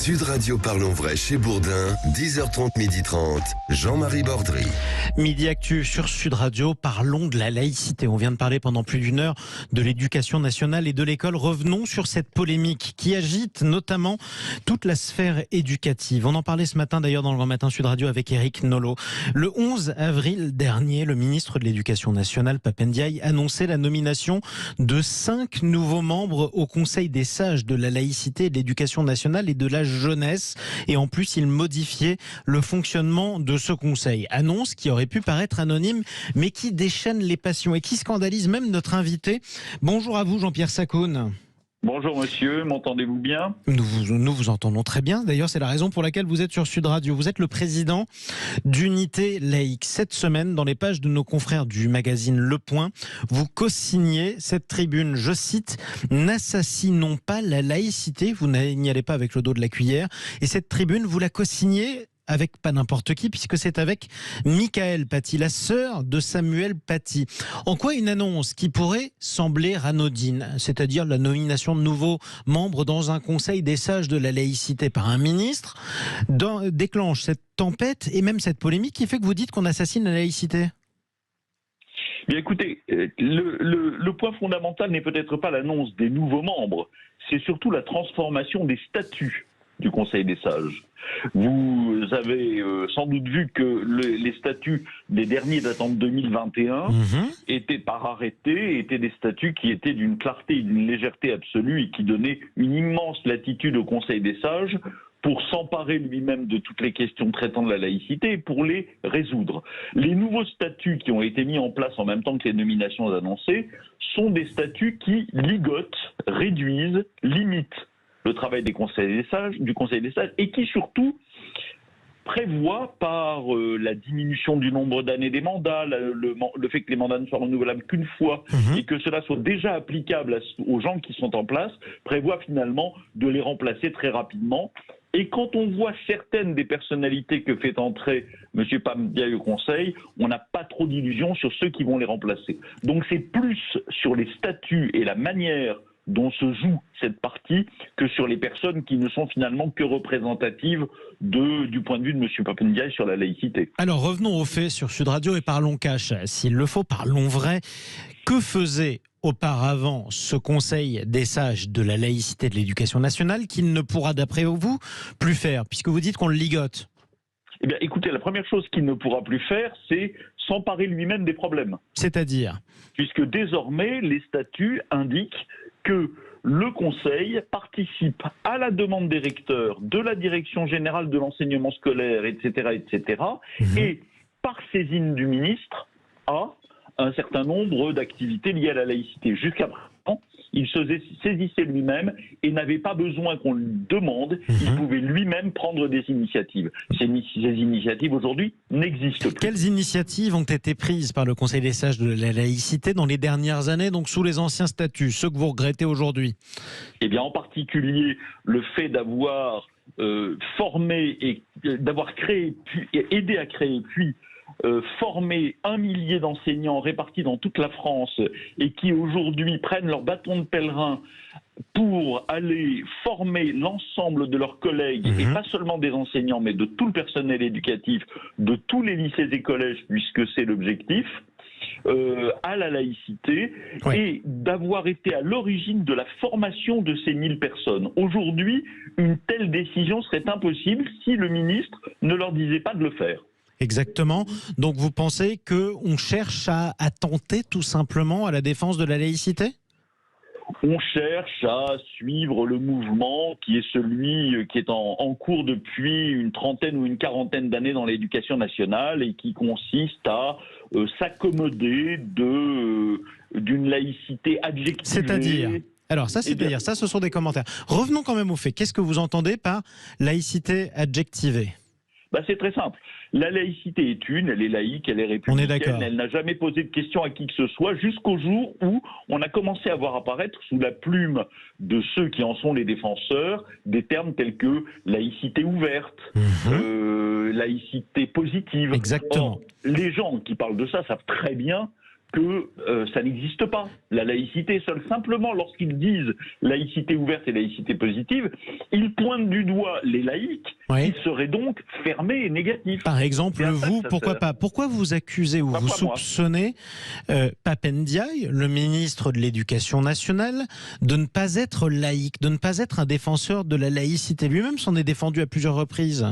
Sud Radio Parlons Vrai chez Bourdin, 10h30, 12h30, Jean-Marie Bordry. Midi Actu sur Sud Radio, parlons de la laïcité. On vient de parler pendant plus d'une heure de l'éducation nationale et de l'école. Revenons sur cette polémique qui agite notamment toute la sphère éducative. On en parlait ce matin d'ailleurs dans le Grand Matin Sud Radio avec Éric Nolot. Le 11 avril dernier, le ministre de l'Éducation nationale, Pap Ndiaye, annonçait la nomination de 5 nouveaux membres au Conseil des sages de la laïcité, de l'éducation nationale et de la jeunesse. Et en plus, il modifiait le fonctionnement de ce conseil. Annonce qui aurait pu paraître anonyme, mais qui déchaîne les passions et qui scandalise même notre invité. Bonjour à vous, Jean-Pierre Sacoun. Bonjour monsieur, m'entendez-vous bien ? Nous vous entendons très bien. D'ailleurs, c'est la raison pour laquelle vous êtes sur Sud Radio. Vous êtes le président d'Unité Laïque. Cette semaine, dans les pages de nos confrères du magazine Le Point, vous co-signez cette tribune. Je cite, « N'assassinons pas la laïcité ». Vous n'y allez pas avec le dos de la cuillère. Et cette tribune, vous la co-signez avec pas n'importe qui, puisque c'est avec Mickaëlle Paty, la sœur de Samuel Paty. En quoi une annonce qui pourrait sembler anodine, c'est-à-dire la nomination de nouveaux membres dans un conseil des sages de la laïcité par un ministre, déclenche cette tempête et même cette polémique qui fait que vous dites qu'on assassine la laïcité ? Bien écoutez, le point fondamental n'est peut-être pas l'annonce des nouveaux membres, c'est surtout la transformation des statuts du Conseil des sages. Vous avez sans doute vu que les statuts des derniers datant de 2021 étaient par arrêté, étaient des statuts qui étaient d'une clarté et d'une légèreté absolue et qui donnaient une immense latitude au Conseil des sages pour s'emparer lui-même de toutes les questions traitant de la laïcité et pour les résoudre. Les nouveaux statuts qui ont été mis en place en même temps que les nominations annoncées sont des statuts qui ligotent, réduisent, limitent le travail du Conseil des sages, et qui surtout prévoit par la diminution du nombre d'années des mandats, le fait que les mandats ne soient renouvelables qu'une fois et que cela soit déjà applicable aux gens qui sont en place, prévoit finalement de les remplacer très rapidement. Et quand on voit certaines des personnalités que fait entrer M. Pap Ndiaye au Conseil, on n'a pas trop d'illusions sur ceux qui vont les remplacer. Donc c'est plus sur les statuts et la manière dont se joue cette partie que sur les personnes qui ne sont finalement que représentatives du point de vue de M. Pap Ndiaye sur la laïcité. Alors revenons aux faits sur Sud Radio et parlons cash. S'il le faut, parlons vrai. Que faisait auparavant ce Conseil des sages de la laïcité de l'éducation nationale qu'il ne pourra d'après vous plus faire, puisque vous dites qu'on le ligote ? Eh bien, écoutez, la première chose qu'il ne pourra plus faire, c'est s'emparer lui-même des problèmes. C'est-à-dire ? Puisque désormais, les statuts indiquent que le Conseil participe à la demande des recteurs, de la Direction générale de l'enseignement scolaire, etc., et par saisine du ministre, à un certain nombre d'activités liées à la laïcité. Jusqu'à présent, il se saisissait lui-même et n'avait pas besoin qu'on lui demande, il pouvait lui-même prendre des initiatives. Ces initiatives aujourd'hui n'existent plus. Quelles initiatives ont été prises par le Conseil des sages de la laïcité dans les dernières années, donc sous les anciens statuts, ceux que vous regrettez aujourd'hui ? Eh bien, en particulier, le fait d'avoir formé et d'avoir créé, puis aidé à créer, puis former 1 millier d'enseignants répartis dans toute la France et qui aujourd'hui prennent leur bâton de pèlerin pour aller former l'ensemble de leurs collègues, et pas seulement des enseignants, mais de tout le personnel éducatif, de tous les lycées et collèges, puisque c'est l'objectif, à la laïcité, et d'avoir été à l'origine de la formation de ces 1000 personnes. Aujourd'hui, une telle décision serait impossible si le ministre ne leur disait pas de le faire. Exactement. Donc vous pensez qu'on cherche à tenter tout simplement à la défense de la laïcité ? On cherche à suivre le mouvement qui est celui qui est en cours depuis une trentaine ou une quarantaine d'années dans l'éducation nationale et qui consiste à s'accommoder d'une laïcité adjectivée. C'est-à-dire ? Alors ça, c'est-à-dire, ça, ce sont des commentaires. Revenons quand même aux faits. Qu'est-ce que vous entendez par laïcité adjectivée ? C'est très simple. La laïcité est elle est laïque, elle est républicaine, elle n'a jamais posé de questions à qui que ce soit, jusqu'au jour où on a commencé à voir apparaître sous la plume de ceux qui en sont les défenseurs des termes tels que laïcité ouverte, laïcité positive. Exactement. Or, les gens qui parlent de ça savent très bien que ça n'existe pas, la laïcité seule. Simplement, lorsqu'ils disent laïcité ouverte et laïcité positive, ils pointent du doigt les laïcs qui seraient donc fermés et négatifs. Par exemple, vous, pourquoi pas? Pourquoi vous accusez ou vous soupçonnez Pape Ndiaye, le ministre de l'Éducation nationale, de ne pas être laïque, de ne pas être un défenseur de la laïcité? Lui-même s'en est défendu à plusieurs reprises.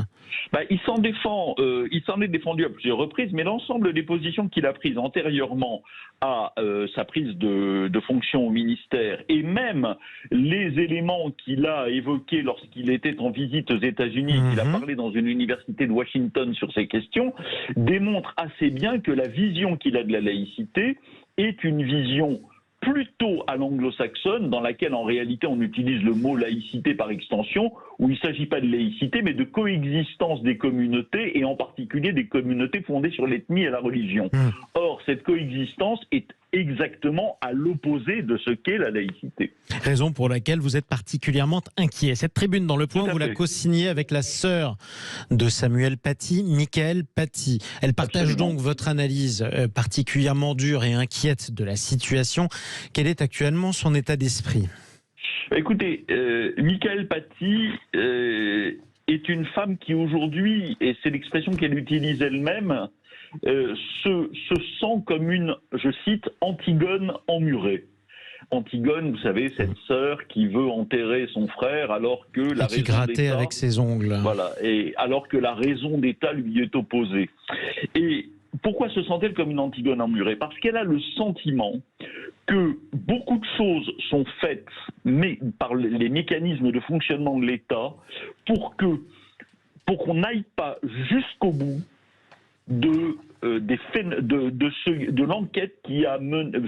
Il s'en est défendu à plusieurs reprises, mais l'ensemble des positions qu'il a prises antérieurement à sa prise de fonction au ministère, et même les éléments qu'il a évoqués lorsqu'il était en visite aux États-Unis, qu'il a parlé dans une université de Washington sur ces questions, démontrent assez bien que la vision qu'il a de la laïcité est une vision plutôt à l'anglo-saxonne, dans laquelle en réalité on utilise le mot laïcité par extension, où il ne s'agit pas de laïcité, mais de coexistence des communautés, et en particulier des communautés fondées sur l'ethnie et la religion. Or, cette coexistence est exactement à l'opposé de ce qu'est la laïcité. Raison pour laquelle vous êtes particulièrement inquiet. Cette tribune dans Le Point, vous la co-signez avec la sœur de Samuel Paty, Mickaëlle Paty. Elle partage donc votre analyse particulièrement dure et inquiète de la situation. Quel est actuellement son état d'esprit ? Écoutez, Mickaëlle Paty est une femme qui aujourd'hui, et c'est l'expression qu'elle utilise elle-même, se sent comme une, je cite, Antigone emmurée. Antigone, vous savez, cette sœur qui veut enterrer son frère alors que la raison grattait d'État, avec ses ongles. Voilà, et alors que la raison d'État lui est opposée. Et pourquoi se sent-elle comme une Antigone emmurée ? Parce qu'elle a le sentiment que beaucoup de choses sont faites, mais par les mécanismes de fonctionnement de l'État, pour qu'on n'aille pas jusqu'au bout de l'enquête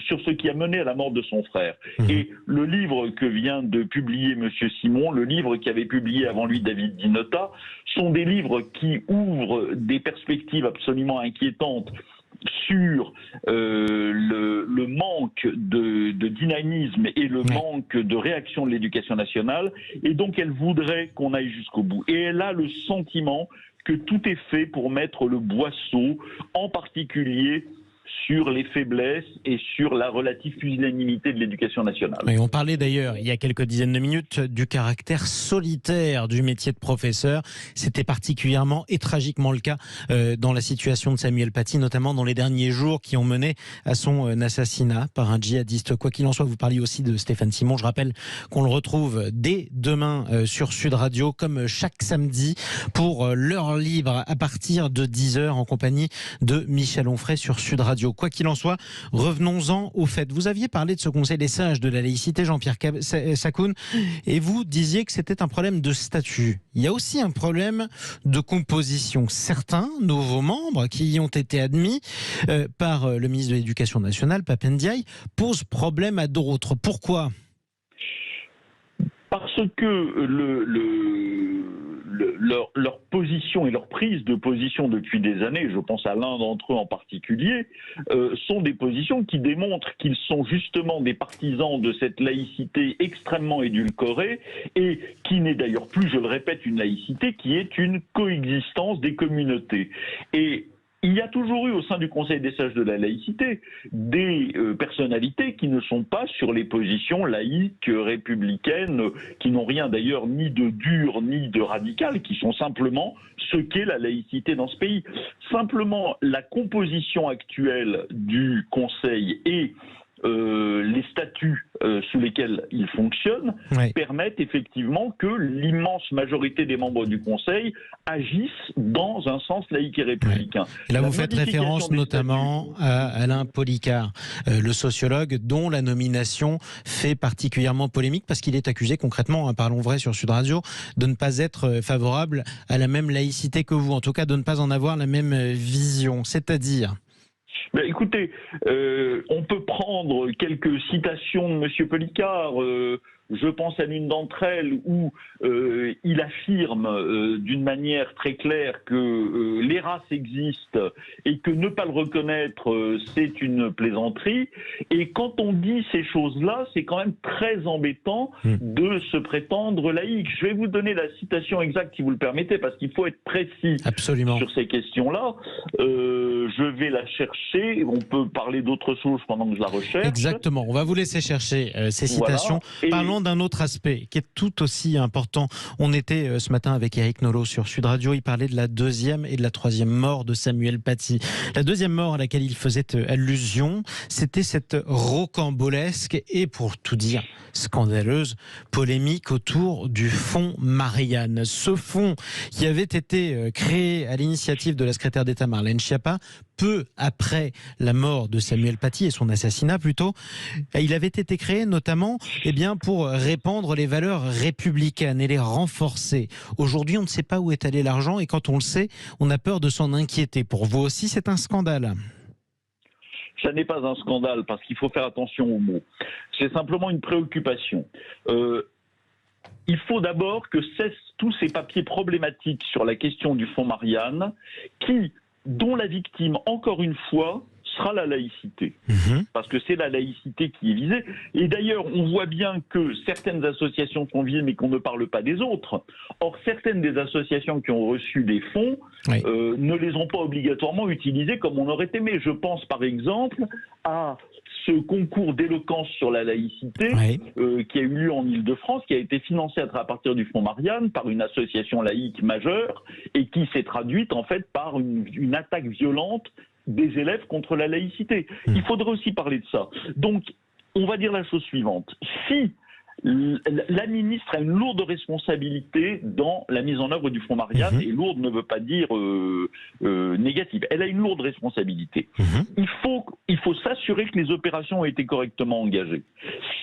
sur ce qui a mené à la mort de son frère. Et le livre que vient de publier M. Simon, le livre qu'avait publié avant lui David Dinota, sont des livres qui ouvrent des perspectives absolument inquiétantes sur le manque de dynamisme et le manque de réaction de l'éducation nationale, et donc elle voudrait qu'on aille jusqu'au bout. Et elle a le sentiment que tout est fait pour mettre le boisseau, en particulier sur les faiblesses et sur la relative pusillanimité de l'éducation nationale. Mais on parlait d'ailleurs, il y a quelques dizaines de minutes, du caractère solitaire du métier de professeur. C'était particulièrement et tragiquement le cas dans la situation de Samuel Paty, notamment dans les derniers jours qui ont mené à son assassinat par un djihadiste. Quoi qu'il en soit, vous parliez aussi de Stéphane Simon. Je rappelle qu'on le retrouve dès demain sur Sud Radio, comme chaque samedi, pour l'heure libre à partir de 10h en compagnie de Michel Onfray sur Sud Radio. Quoi qu'il en soit, revenons-en au fait. Vous aviez parlé de ce Conseil des sages de la laïcité, Jean-Pierre Sakoun, et vous disiez que c'était un problème de statut. Il y a aussi un problème de composition. Certains nouveaux membres qui y ont été admis par le ministre de l'Éducation nationale, Pape Ndiaye, posent problème à d'autres. Pourquoi ? Parce que leur position et leur prise de position depuis des années, je pense à l'un d'entre eux en particulier, sont des positions qui démontrent qu'ils sont justement des partisans de cette laïcité extrêmement édulcorée, et qui n'est d'ailleurs plus, je le répète, une laïcité, qui est une coexistence des communautés. Et il y a toujours eu au sein du Conseil des sages de la laïcité des personnalités qui ne sont pas sur les positions laïques, républicaines, qui n'ont rien d'ailleurs ni de dur ni de radical, qui sont simplement ce qu'est la laïcité dans ce pays. Simplement, la composition actuelle du Conseil et les statuts sous lesquels il fonctionne permettent effectivement que l'immense majorité des membres du Conseil agissent dans un sens laïque et républicain. Et là, vous faites référence notamment à Alain Policart, le sociologue dont la nomination fait particulièrement polémique parce qu'il est accusé concrètement, parlons vrai sur Sud Radio, de ne pas être favorable à la même laïcité que vous, en tout cas de ne pas en avoir la même vision, c'est-à-dire... Ben, écoutez, on peut prendre quelques citations de M. Policart. Je pense à l'une d'entre elles où il affirme d'une manière très claire que les races existent et que ne pas le reconnaître, c'est une plaisanterie. Et quand on dit ces choses-là, c'est quand même très embêtant de se prétendre laïque. Je vais vous donner la citation exacte, si vous le permettez, parce qu'il faut être précis sur ces questions-là. Je vais la chercher. On peut parler d'autre chose pendant que je la recherche. Exactement. On va vous laisser chercher ces citations. Voilà. Parlons d'un autre aspect qui est tout aussi important. On était ce matin avec Éric Nolot sur Sud Radio. Il parlait de la deuxième et de la troisième mort de Samuel Paty. La deuxième mort à laquelle il faisait allusion, c'était cette rocambolesque et, pour tout dire, scandaleuse polémique autour du fonds Marianne. Ce fonds qui avait été créé à l'initiative de la secrétaire d'État Marlène Schiappa peu après la mort de Samuel Paty et son assassinat plutôt. Il avait été créé notamment pour répandre les valeurs républicaines et les renforcer. Aujourd'hui, on ne sait pas où est allé l'argent et quand on le sait, on a peur de s'en inquiéter. Pour vous aussi, c'est un scandale? Ça n'est pas un scandale parce qu'il faut faire attention aux mots. C'est simplement une préoccupation. Il faut d'abord que cessent tous ces papiers problématiques sur la question du fonds Marianne dont la victime, encore une fois, sera la laïcité. Parce que c'est la laïcité qui est visée. Et d'ailleurs, on voit bien que certaines associations sont visées, mais qu'on ne parle pas des autres. Or, certaines des associations qui ont reçu des fonds ne les ont pas obligatoirement utilisés comme on aurait aimé. Je pense par exemple à ce concours d'éloquence sur la laïcité qui a eu lieu en Île-de-France, qui a été financé à partir du fonds Marianne par une association laïque majeure et qui s'est traduite en fait par une attaque violente des élèves contre la laïcité. Il faudrait aussi parler de ça. Donc, on va dire la chose suivante. Si la ministre a une lourde responsabilité dans la mise en œuvre du fonds Marianne, et lourde ne veut pas dire négative. Elle a une lourde responsabilité. Il faut s'assurer que les opérations ont été correctement engagées.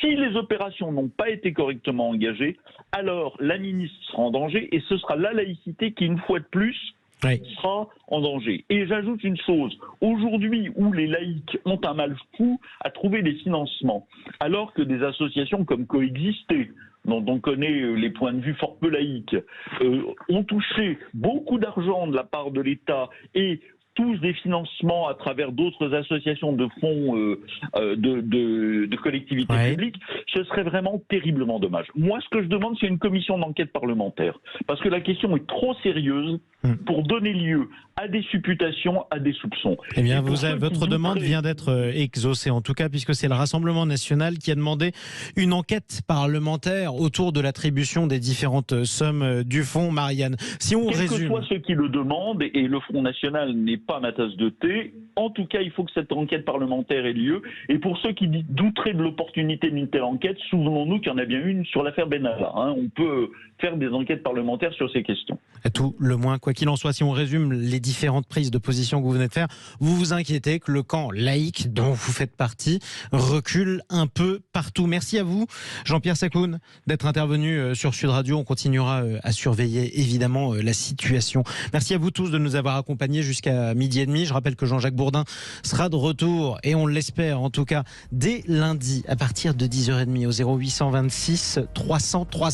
Si les opérations n'ont pas été correctement engagées, alors la ministre sera en danger et ce sera la laïcité qui, une fois de plus, sera en danger. Et j'ajoute une chose, aujourd'hui où les laïcs ont un mal fou à trouver des financements, alors que des associations comme Coexister, dont on connaît les points de vue fort peu laïques, ont touché beaucoup d'argent de la part de l'État et tous des financements à travers d'autres associations de fonds de collectivités publiques, ce serait vraiment terriblement dommage. Moi, ce que je demande, c'est une commission d'enquête parlementaire. Parce que la question est trop sérieuse pour donner lieu à des supputations, à des soupçons. Eh bien, votre demande vient d'être exaucée, en tout cas, puisque c'est le Rassemblement national qui a demandé une enquête parlementaire autour de l'attribution des différentes sommes du fonds Marianne. Si on résume... Quels que soient ceux qui le demandent, et le Front National n'est pas ma tasse de thé, en tout cas, il faut que cette enquête parlementaire ait lieu. Et pour ceux qui douteraient de l'opportunité d'une telle enquête, souvenons-nous qu'il y en a bien une sur l'affaire Benalla. On peut faire des enquêtes parlementaires sur ces questions. À tout le moins, quoi qu'il en soit, si on résume les différentes prises de position que vous venez de faire, vous vous inquiétez que le camp laïque dont vous faites partie recule un peu partout. Merci à vous, Jean-Pierre Sakoun, d'être intervenu sur Sud Radio. On continuera à surveiller évidemment la situation. Merci à vous tous de nous avoir accompagnés jusqu'à 12h30. Je rappelle que Jean-Jacques Bourdin sera de retour, et on l'espère en tout cas, dès lundi à partir de 10h30 au 0826 300 300.